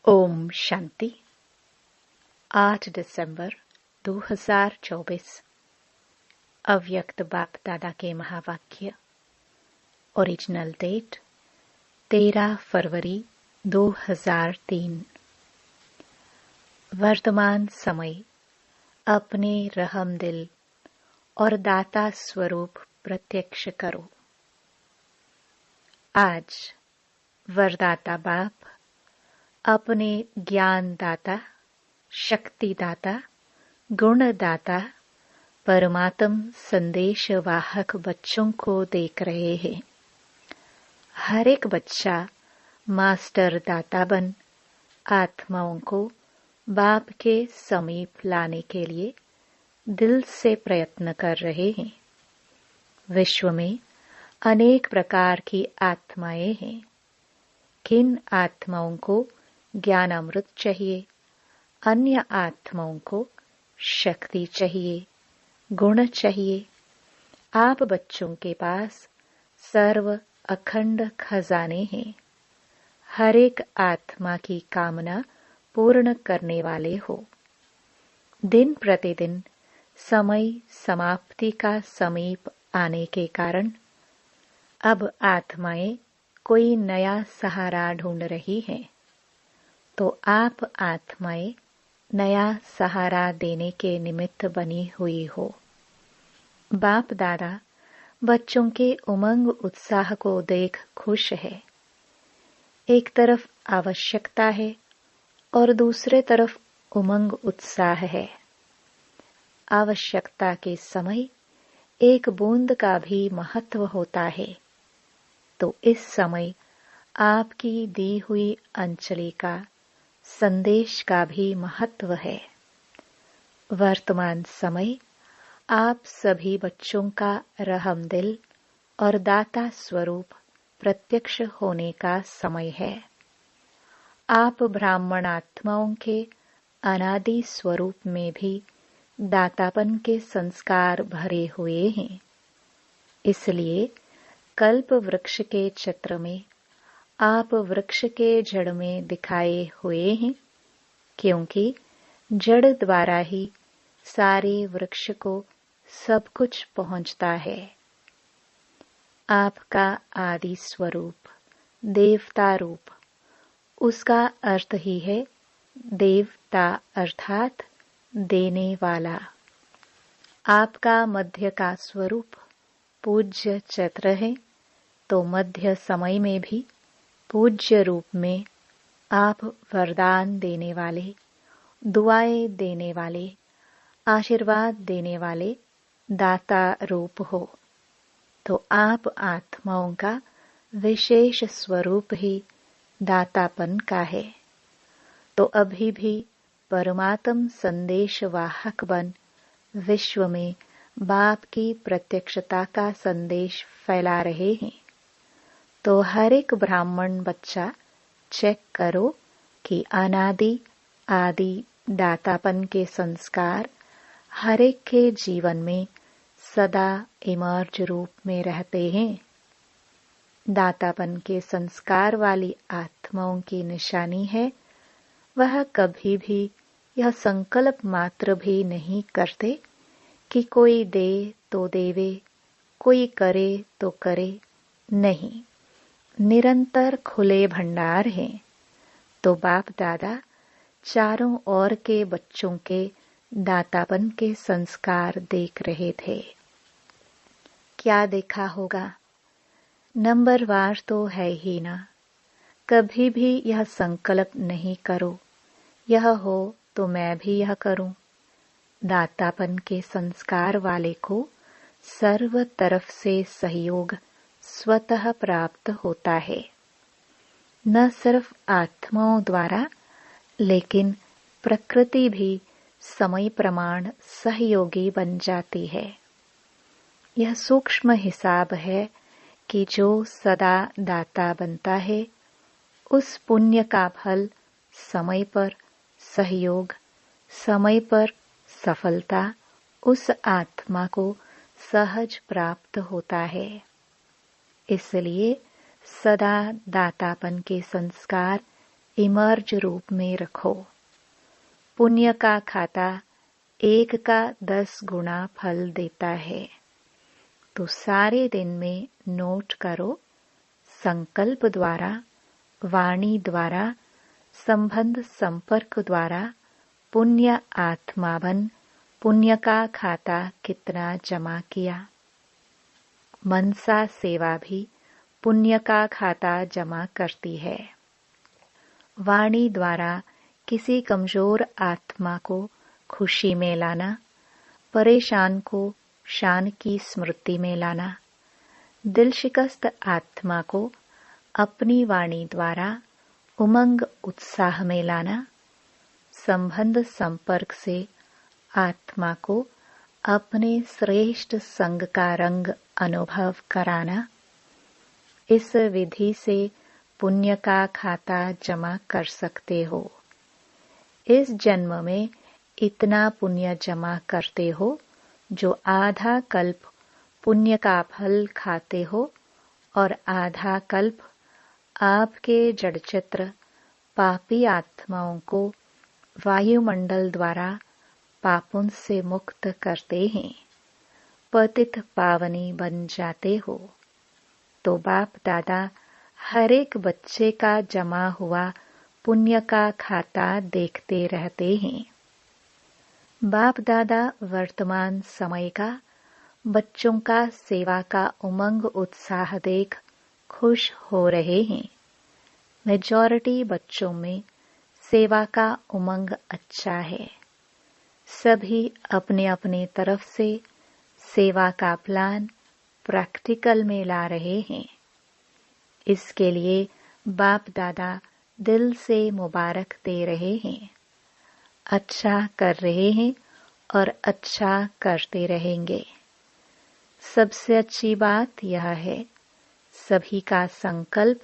ओम शांति। 8 दिसंबर 2024। अव्यक्त बाप दादा के महावाक्य। ओरिजिनल डेट 13 फरवरी 2003। वर्तमान समय अपने रहम दिल और दाता स्वरूप प्रत्यक्ष करो। आज वरदाता बाप अपने ज्ञान दाता, शक्ति दाता, गुण दाता, परमात्म संदेश वाहक बच्चों को देख रहे हैं। हर एक बच्चा मास्टर दाता बन आत्माओं को बाप के समीप लाने के लिए दिल से प्रयत्न कर रहे हैं। विश्व में अनेक प्रकार की आत्माएं हैं। किन आत्माओं को ज्ञान अमृत चाहिए, अन्य आत्माओं को शक्ति चाहिए, गुण चाहिए। आप बच्चों के पास सर्व अखंड खजाने हैं। हर एक आत्मा की कामना पूर्ण करने वाले हो। दिन प्रतिदिन समय समाप्ति का समीप आने के कारण अब आत्माएं कोई नया सहारा ढूंढ रही हैं। तो आप आत्माएं नया सहारा देने के निमित्त बनी हुई हो। बाप दादा बच्चों के उमंग उत्साह को देख खुश है। एक तरफ आवश्यकता है और दूसरे तरफ उमंग उत्साह है। आवश्यकता के समय एक बूंद का भी महत्व होता है, तो इस समय आपकी दी हुई अंजलि का संदेश का भी महत्व है। वर्तमान समय आप सभी बच्चों का रहम दिल और दाता स्वरूप प्रत्यक्ष होने का समय है। आप ब्राह्मण आत्माओं के अनादि स्वरूप में भी दातापन के संस्कार भरे हुए हैं। इसलिए कल्प वृक्ष के चित्र में आप वृक्ष के जड़ में दिखाए हुए हैं, क्योंकि जड़ द्वारा ही सारे वृक्ष को सब कुछ पहुंचता है। आपका आदि स्वरूप देवता रूप, उसका अर्थ ही है देवता अर्थात देने वाला। आपका मध्य का स्वरूप पूज्य चक्र है, तो मध्य समय में भी पूज्य रूप में आप वरदान देने वाले, दुआएं देने वाले, आशीर्वाद देने वाले दाता रूप हो। तो आप आत्माओं का विशेष स्वरूप ही दातापन का है। तो अभी भी परमात्म संदेश वाहक बन विश्व में बाप की प्रत्यक्षता का संदेश फैला रहे हैं। तो हर एक ब्राह्मण बच्चा चेक करो कि अनादि आदि दातापन के संस्कार हर एक के जीवन में सदा इमर्ज रूप में रहते हैं। दातापन के संस्कार वाली आत्माओं की निशानी है, वह कभी भी यह संकल्प मात्र भी नहीं करते कि कोई दे तो देवे, कोई करे तो करे। नहीं, निरंतर खुले भंडार हैं। तो बाप दादा चारों ओर के बच्चों के दातापन के संस्कार देख रहे थे। क्या देखा होगा? नंबरवार तो है ही ना। कभी भी यह संकल्प नहीं करो, यह हो तो मैं भी यह करूं। दातापन के संस्कार वाले को सर्व तरफ से सहयोग स्वतः प्राप्त होता है। न सिर्फ आत्माओं द्वारा, लेकिन प्रकृति भी समय प्रमाण सहयोगी बन जाती है। यह सूक्ष्म हिसाब है कि जो सदा दाता बनता है, उस पुण्य का फल समय पर सहयोग, समय पर सफलता उस आत्मा को सहज प्राप्त होता है। इसलिए सदा दातापन के संस्कार इमर्ज रूप में रखो। पुण्य का खाता 1 का 10 गुना फल देता है। तो सारे दिन में नोट करो, संकल्प द्वारा, वाणी द्वारा, संबंध संपर्क द्वारा पुण्य आत्मा बन पुण्य का खाता कितना जमा किया। मनसा सेवा भी पुण्य का खाता जमा करती है। वाणी द्वारा किसी कमजोर आत्मा को खुशी में लाना, परेशान को शान की स्मृति में लाना, दिल शिकस्त आत्मा को अपनी वाणी द्वारा उमंग उत्साह में लाना, संबंध संपर्क से आत्मा को अपने श्रेष्ठ संग का रंग अनुभव कराना। इस विधि से पुण्य का खाता जमा कर सकते हो। इस जन्म में इतना पुण्य जमा करते हो जो आधा कल्प पुण्य का फल खाते हो और आधा कल्प आपके जड़चित्र पापी आत्माओं को वायुमंडल द्वारा पापों से मुक्त करते हैं, पतित पावनी बन जाते हो। तो बाप दादा हर एक बच्चे का जमा हुआ पुण्य का खाता देखते रहते हैं। बाप दादा वर्तमान समय का बच्चों का सेवा का उमंग उत्साह देख खुश हो रहे हैं। मेजॉरिटी बच्चों में सेवा का उमंग अच्छा है। सभी अपने अपने तरफ से सेवा का प्लान प्रैक्टिकल में ला रहे हैं। इसके लिए बाप दादा दिल से मुबारक दे रहे हैं। अच्छा कर रहे हैं और अच्छा करते रहेंगे। सबसे अच्छी बात यह है, सभी का संकल्प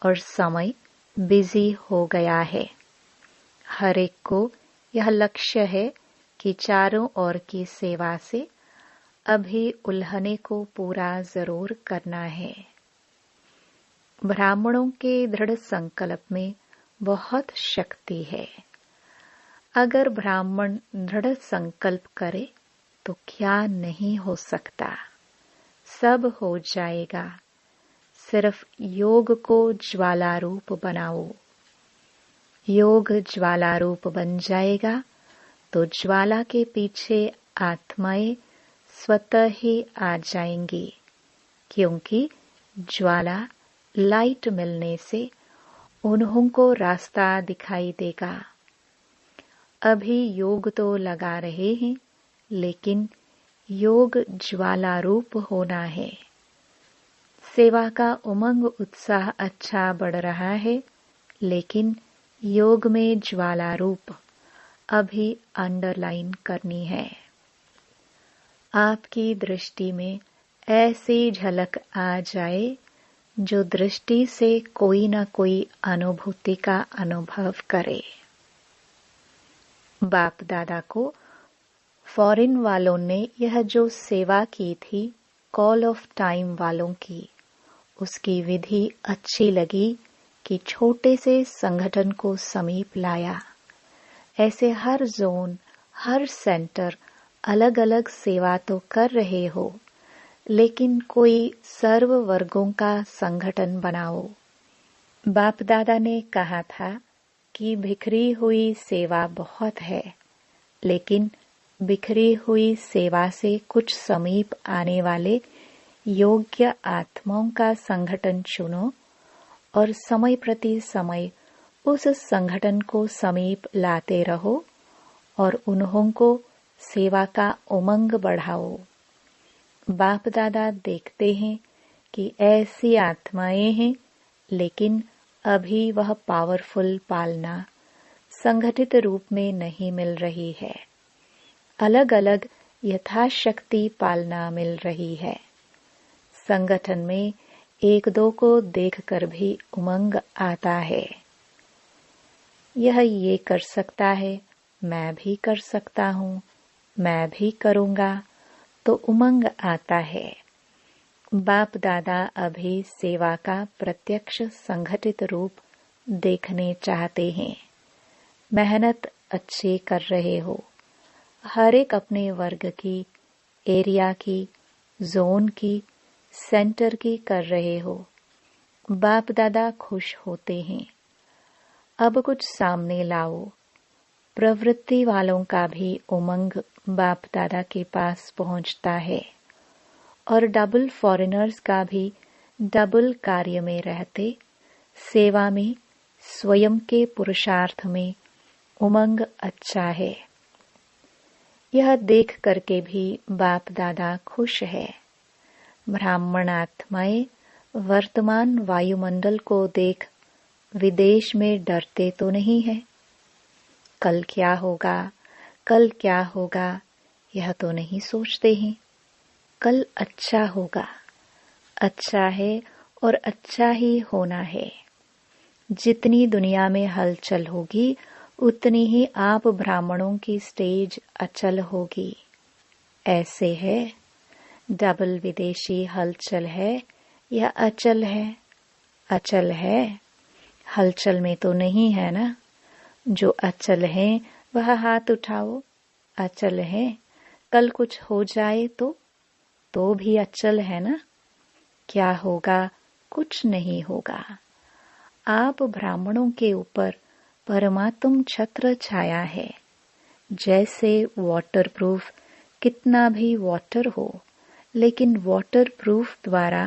और समय बिजी हो गया है। हर एक को यह लक्ष्य है कि चारों ओर की सेवा से अभी उल्हने को पूरा जरूर करना है। ब्राह्मणों के दृढ़ संकल्प में बहुत शक्ति है। अगर ब्राह्मण दृढ़ संकल्प करे तो क्या नहीं हो सकता, सब हो जाएगा। सिर्फ योग को ज्वाला रूप बनाओ। योग ज्वाला रूप बन जाएगा तो ज्वाला के पीछे आत्माएं स्वतः ही आ जाएंगी, क्योंकि ज्वाला लाइट मिलने से उन्हों को रास्ता दिखाई देगा। अभी योग तो लगा रहे हैं, लेकिन योग ज्वाला रूप होना है। सेवा का उमंग उत्साह अच्छा बढ़ रहा है, लेकिन योग में ज्वाला रूप अभी अंडरलाइन करनी है। आपकी दृष्टि में ऐसी झलक आ जाए जो दृष्टि से कोई न कोई अनुभूति का अनुभव करे। बाप दादा को फॉरेन वालों ने यह जो सेवा की थी कॉल ऑफ टाइम वालों की, उसकी विधि अच्छी लगी कि छोटे से संगठन को समीप लाया। ऐसे हर जोन, हर सेंटर अलग अलग सेवा तो कर रहे हो, लेकिन कोई सर्व वर्गों का संगठन बनाओ। बाप दादा ने कहा था कि बिखरी हुई सेवा बहुत है, लेकिन बिखरी हुई सेवा से कुछ समीप आने वाले योग्य आत्माओं का संगठन चुनो और समय प्रति समय उस संगठन को समीप लाते रहो और उन्हों को सेवा का उमंग बढ़ाओ। बाप दादा देखते हैं कि ऐसी आत्माएं हैं, लेकिन अभी वह पावरफुल पालना संगठित रूप में नहीं मिल रही है। अलग अलग यथाशक्ति पालना मिल रही है। संगठन में एक दो को देखकर भी उमंग आता है। यह ये कर सकता है, मैं भी कर सकता हूँ, मैं भी करूँगा, तो उमंग आता है। बाप दादा अभी सेवा का प्रत्यक्ष संगठित रूप देखने चाहते हैं। मेहनत अच्छी कर रहे हो, हर एक अपने वर्ग की, एरिया की, जोन की, सेंटर की कर रहे हो। बाप दादा खुश होते हैं। अब कुछ सामने लाओ। प्रवृत्ति वालों का भी उमंग बाप दादा के पास पहुंचता है और डबल फॉरेनर्स का भी डबल कार्य में रहते, सेवा में, स्वयं के पुरुषार्थ में उमंग अच्छा है। यह देख करके भी बाप दादा खुश है। ब्राह्मण आत्माएं वर्तमान वायुमंडल को देख विदेश में डरते तो नहीं है। कल क्या होगा, कल क्या होगा, यह तो नहीं सोचते हैं। कल अच्छा होगा, अच्छा है और अच्छा ही होना है। जितनी दुनिया में हलचल होगी उतनी ही आप ब्राह्मणों की स्टेज अचल होगी। ऐसे है, डबल विदेशी हलचल है या अचल है? अचल है, हलचल में तो नहीं है ना। जो अचल है वह हाथ उठाओ। अचल है, कल कुछ हो जाए तो भी अचल है ना। क्या होगा? कुछ नहीं होगा। आप ब्राह्मणों के ऊपर परमात्म छत्र छाया है। जैसे वाटरप्रूफ कितना भी वाटर हो, लेकिन वाटरप्रूफ द्वारा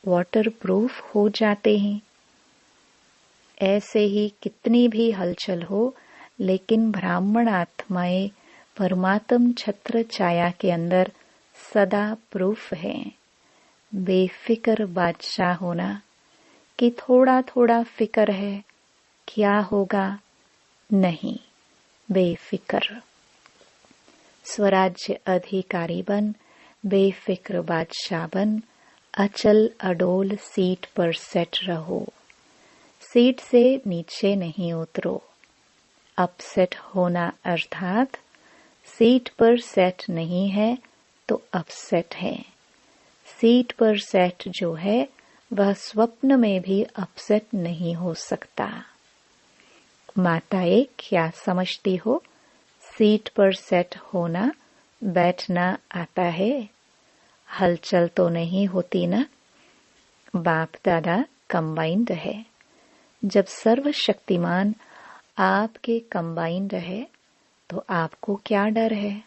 वाटरप्रूफ हो जाते हैं। ऐसे ही कितनी भी हलचल हो, लेकिन ब्राह्मण आत्माएं परमात्म छत्र छाया के अंदर सदा प्रूफ हैं। बेफिक्र बादशाह होना कि थोड़ा थोड़ा फिक्र है, क्या होगा? नहीं, बेफिक्र। स्वराज्य अधिकारी बन, बेफिक्र बादशाह बन, अचल अडोल सीट पर सेट रहो। सीट से नीचे नहीं उतरो। अपसेट होना अर्थात सीट पर सेट नहीं है तो अपसेट है। सीट पर सेट जो है वह स्वप्न में भी अपसेट नहीं हो सकता। माताएं क्या समझती हो? सीट पर सेट होना, बैठना आता है, हलचल तो नहीं होती ना। बाप दादा कंबाइंड है। जब सर्वशक्तिमान आपके कंबाइंड है तो आपको क्या डर है?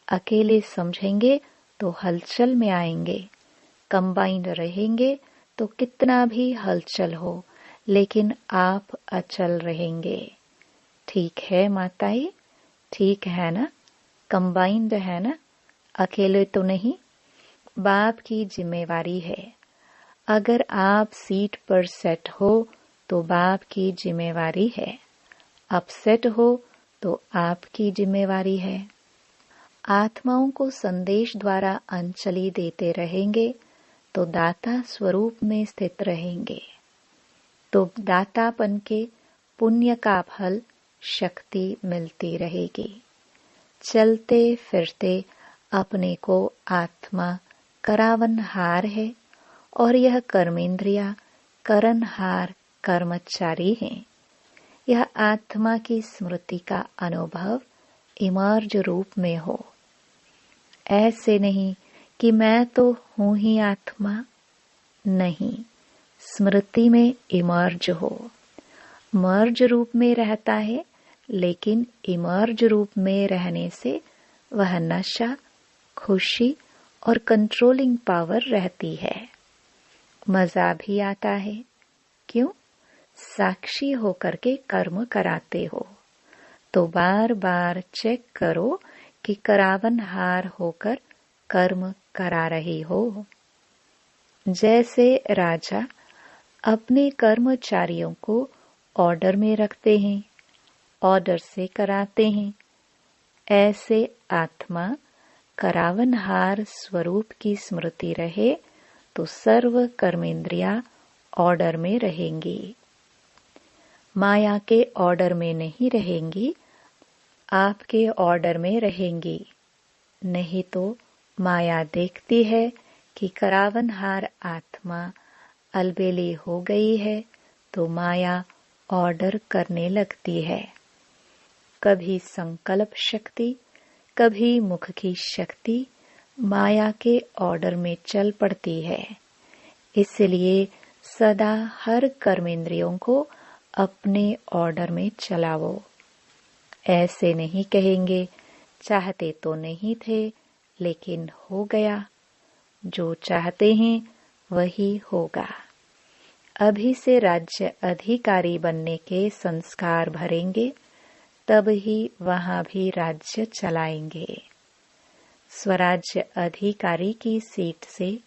अकेले समझेंगे तो हलचल में आएंगे, कंबाइंड रहेंगे तो कितना भी हलचल हो, लेकिन आप अचल रहेंगे। ठीक है माताएं, ठीक है ना? कंबाइंड है ना, अकेले तो नहीं। बाप की जिम्मेवारी है। अगर आप सीट पर सेट हो तो बाप की जिम्मेवारी है, अपसेट हो तो आपकी जिम्मेवारी है। आत्माओं को संदेश द्वारा अंजलि देते रहेंगे तो दाता स्वरूप में स्थित रहेंगे, तो दातापन के पुण्य का फल शक्ति मिलती रहेगी। चलते फिरते अपने को आत्मा करावनहार है और यह कर्मेंद्रिया करनहार कर्मचारी हैं। यह आत्मा की स्मृति का अनुभव इमर्ज रूप में हो। ऐसे नहीं कि मैं तो हूं ही आत्मा, नहीं, स्मृति में इमर्ज हो। मर्ज रूप में रहता है, लेकिन इमर्ज रूप में रहने से वह नशा, खुशी और कंट्रोलिंग पावर रहती है। मजा भी आता है। क्यों? साक्षी होकर के कर्म कराते हो, तो बार बार चेक करो कि करावनहार होकर कर्म करा रही हो। जैसे राजा अपने कर्मचारियों को ऑर्डर में रखते हैं, ऑर्डर से कराते हैं, ऐसे आत्मा करावनहार स्वरूप की स्मृति रहे तो सर्व कर्मेंद्रिया ऑर्डर में रहेंगी। माया के ऑर्डर में नहीं रहेंगी, आपके ऑर्डर में रहेंगी। नहीं तो माया देखती है कि करावनहार आत्मा अलबेली हो गई है, तो माया ऑर्डर करने लगती है। कभी संकल्प शक्ति, कभी मुख की शक्ति माया के ऑर्डर में चल पड़ती है। इसलिए सदा हर कर्मेंद्रियों को अपने ऑर्डर में चलाओ। ऐसे नहीं कहेंगे चाहते तो नहीं थे लेकिन हो गया। जो चाहते हैं वही होगा। अभी से राज्य अधिकारी बनने के संस्कार भरेंगे, तब ही वहां भी राज्य चलाएंगे। स्वराज्य अधिकारी की सीट से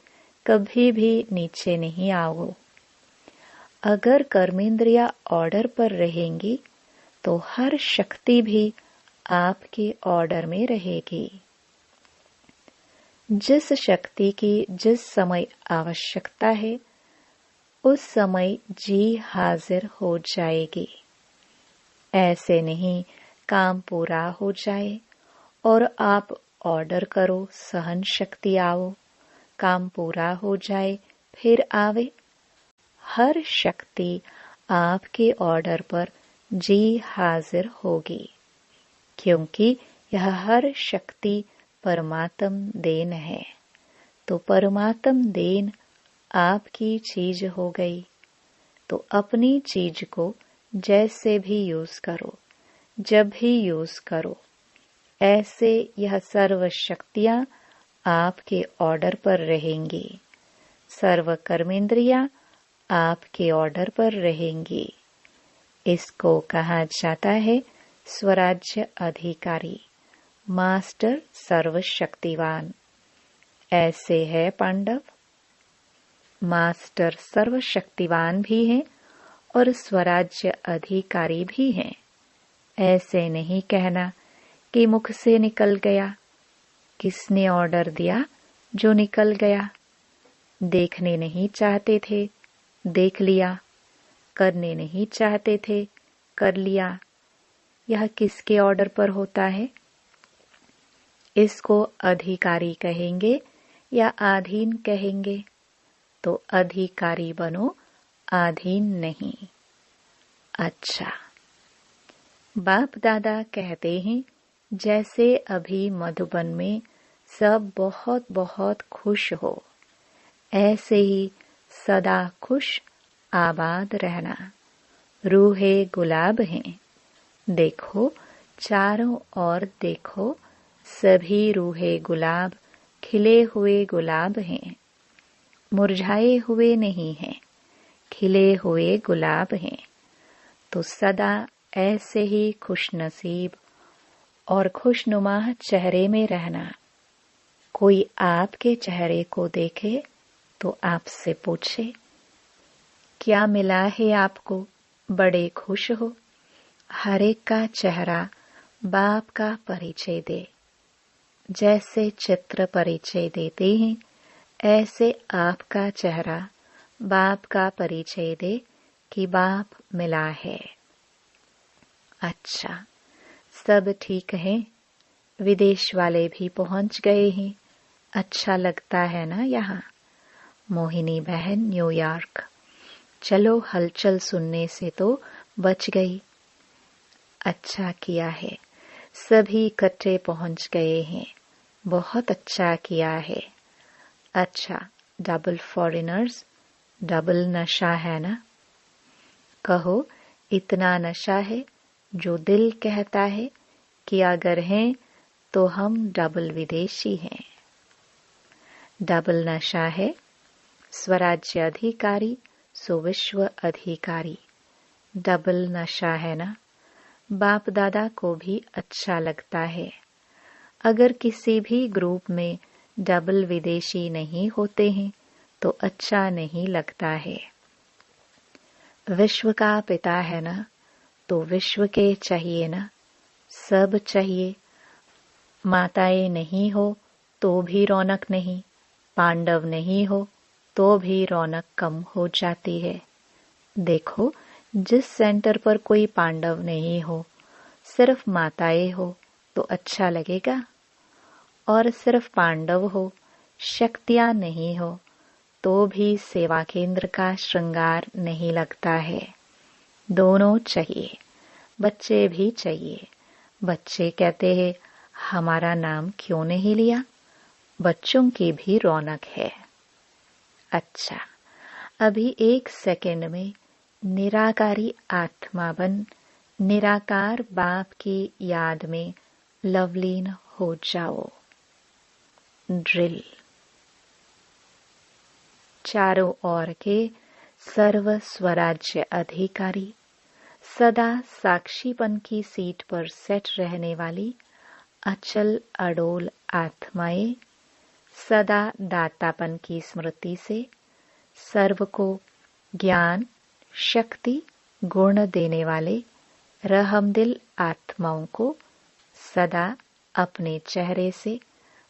कभी भी नीचे नहीं आओ। अगर कर्मेंद्रिया ऑर्डर पर रहेंगी तो हर शक्ति भी आपके ऑर्डर में रहेगी। जिस शक्ति की जिस समय आवश्यकता है उस समय जी हाजिर हो जाएगी। ऐसे नहीं काम पूरा हो जाए और आप ऑर्डर करो सहन शक्ति आओ, काम पूरा हो जाए फिर आवे। हर शक्ति आपके ऑर्डर पर जी हाजिर होगी, क्योंकि यह हर शक्ति परमात्म देन है। तो परमात्म देन आपकी चीज हो गई, तो अपनी चीज को जैसे भी यूज करो, जब भी यूज करो, ऐसे यह सर्व शक्तियां आपके ऑर्डर पर रहेंगी। सर्व कर्मेंद्रियां आपके ऑर्डर पर रहेंगी। इसको कहा जाता है स्वराज्य अधिकारी, मास्टर सर्वशक्तिवान। ऐसे है पांडव, मास्टर सर्वशक्तिवान भी हैं और स्वराज्य अधिकारी भी हैं। ऐसे नहीं कहना कि मुख से निकल गया। किसने ऑर्डर दिया जो निकल गया? देखने नहीं चाहते थे, देख लिया। करने नहीं चाहते थे, कर लिया। यह किसके ऑर्डर पर होता है? इसको अधिकारी कहेंगे या आधीन कहेंगे? तो अधिकारी बनो, आधीन नहीं। अच्छा, बाप दादा कहते हैं जैसे अभी मधुबन में सब बहुत बहुत खुश हो, ऐसे ही सदा खुश आबाद रहना। रूहे गुलाब हैं। देखो चारों ओर देखो, सभी रूहे गुलाब खिले हुए गुलाब हैं। मुरझाए हुए नहीं हैं, खिले हुए गुलाब हैं। तो सदा ऐसे ही खुशनसीब और खुशनुमा चेहरे में रहना। कोई आपके चेहरे को देखे तो आपसे पूछे क्या मिला है आपको, बड़े खुश हो। हर एक का चेहरा बाप का परिचय दे। जैसे चित्र परिचय देते हैं, ऐसे आपका चेहरा बाप का परिचय दे कि बाप मिला है। अच्छा, सब ठीक है। विदेश वाले भी पहुंच गए हैं। अच्छा लगता है ना यहाँ? मोहिनी बहन न्यूयॉर्क। चलो हलचल सुनने से तो बच गई। अच्छा किया है, सभी इकट्ठे पहुंच गए हैं। बहुत अच्छा किया है। अच्छा, डबल फॉरेनर्स, डबल नशा है ना? कहो इतना नशा है जो दिल कहता है कि अगर हैं तो हम डबल विदेशी हैं। डबल नशा है। स्वराज्य अधिकारी सो विश्व अधिकारी। डबल नशा है ना? बाप दादा को भी अच्छा लगता है। अगर किसी भी ग्रुप में डबल विदेशी नहीं होते हैं तो अच्छा नहीं लगता है। विश्व का पिता है ना, तो विश्व के चाहिए ना, सब चाहिए। माताएं नहीं हो तो भी रौनक नहीं, पांडव नहीं हो तो भी रौनक कम हो जाती है। देखो, जिस सेंटर पर कोई पांडव नहीं हो, सिर्फ माताएं हो तो अच्छा लगेगा, और सिर्फ पांडव हो, शक्तियां नहीं हो तो भी सेवा केंद्र का श्रृंगार नहीं लगता है। दोनों चाहिए, बच्चे भी चाहिए। बच्चे कहते हैं हमारा नाम क्यों नहीं लिया? बच्चों की भी रौनक है। अच्छा, अभी 1 सेकंड में निराकारी आत्मा बन निराकार बाप की याद में लवलीन हो जाओ। ड्रिल। चारों ओर के सर्व स्वराज्य अधिकारी, सदा साक्षीपन की सीट पर सेट रहने वाली अचल अडोल आत्माएं, सदा दातापन की स्मृति से सर्व को ज्ञान, शक्ति, गुण देने वाले रहमदिल आत्माओं को सदा अपने चेहरे से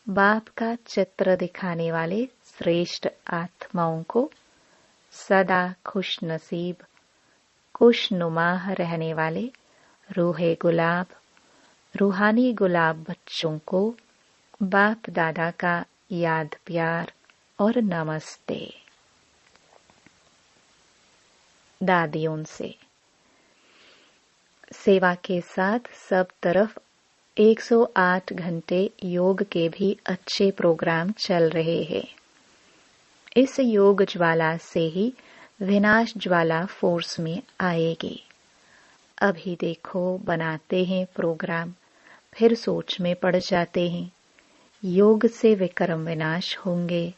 बाप का चित्र दिखाने वाले श्रेष्ठ आत्माओं को सदा खुश नसीब, खुशनुमा रहने वाले रूहे गुलाब, रूहानी गुलाब बच्चों को बाप दादा का याद प्यार और नमस्ते। दादियों से सेवा के साथ सब तरफ 108 घंटे योग के भी अच्छे प्रोग्राम चल रहे हैं। इस योग ज्वाला से ही विनाश ज्वाला फोर्स में आएगी। अभी देखो बनाते हैं प्रोग्राम, फिर सोच में पड़ जाते हैं। योग से विक्रम विनाश होंगे,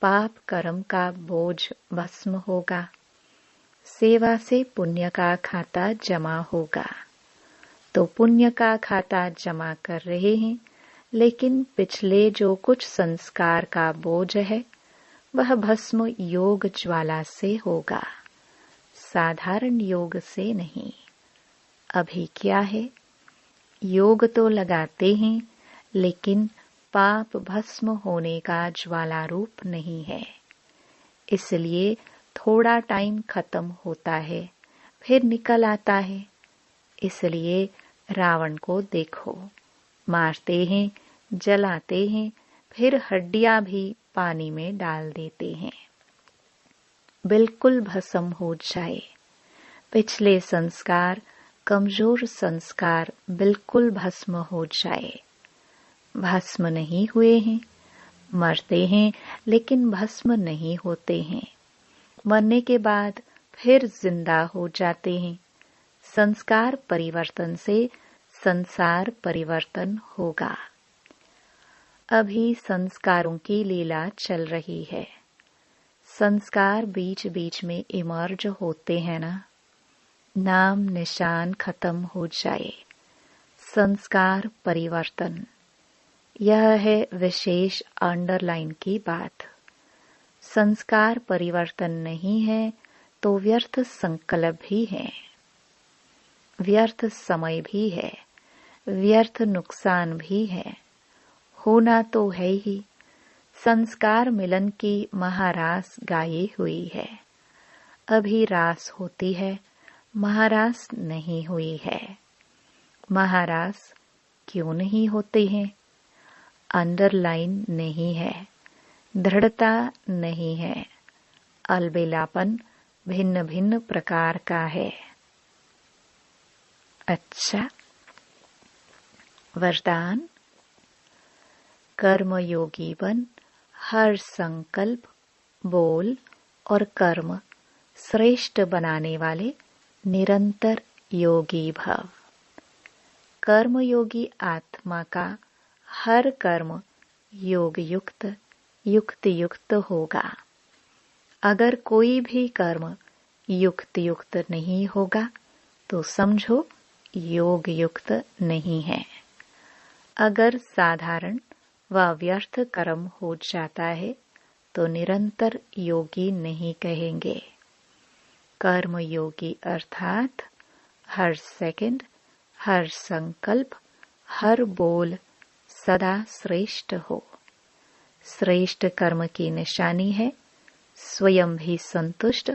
पाप कर्म का बोझ भस्म होगा, सेवा से पुण्य का खाता जमा होगा। तो पुण्य का खाता जमा कर रहे हैं, लेकिन पिछले जो कुछ संस्कार का बोझ है वह भस्म योग ज्वाला से होगा, साधारण योग से नहीं। अभी क्या है, योग तो लगाते हैं लेकिन पाप भस्म होने का ज्वाला रूप नहीं है। इसलिए थोड़ा टाइम खत्म होता है, फिर निकल आता है। इसलिए रावण को देखो, मारते हैं, जलाते हैं, फिर हड्डियां भी पानी में डाल देते हैं, बिल्कुल भस्म हो जाए। पिछले संस्कार, कमजोर संस्कार बिल्कुल भस्म हो जाए। भस्म नहीं हुए हैं, मरते हैं लेकिन भस्म नहीं होते हैं। मरने के बाद फिर जिंदा हो जाते हैं। संस्कार परिवर्तन से संसार परिवर्तन होगा। अभी संस्कारों की लीला चल रही है। संस्कार बीच बीच में इमर्ज होते हैं ना, नाम निशान खत्म हो जाए। संस्कार परिवर्तन, यह है विशेष अंडरलाइन की बात। संस्कार परिवर्तन नहीं है तो व्यर्थ संकल्प भी है, व्यर्थ समय भी है, व्यर्थ नुकसान भी है। होना तो है ही। संस्कार मिलन की महारास गाई हुई है। अभी रास होती है, महारास नहीं हुई है। महारास क्यों नहीं होते हैं? अंडरलाइन नहीं है, दृढ़ता नहीं है, अलबेलापन भिन्न भिन्न प्रकार का है। अच्छा, वरदान। कर्मयोगी बन हर संकल्प, बोल और कर्म श्रेष्ठ बनाने वाले निरंतर योगी भव। कर्मयोगी आत्मा का हर कर्म योग युक्त, युक्त युक्त होगा। अगर कोई भी कर्म युक्त युक्त नहीं होगा तो समझो योग युक्त नहीं है। अगर साधारण व व्यर्थ कर्म हो जाता है तो निरंतर योगी नहीं कहेंगे। कर्म योगी अर्थात हर सेकंड, हर संकल्प, हर बोल सदा श्रेष्ठ हो। श्रेष्ठ कर्म की निशानी है स्वयं भी संतुष्ट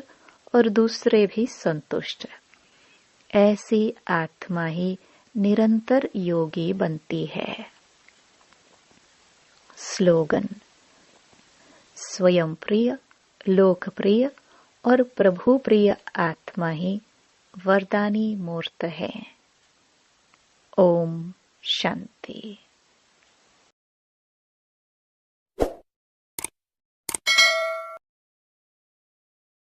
और दूसरे भी संतुष्ट। ऐसी आत्मा ही निरंतर योगी बनती है। स्लोगन। स्वयं प्रिय, लोकप्रिय और प्रभु प्रिय आत्मा ही वरदानी मूर्त है। ओम शांति।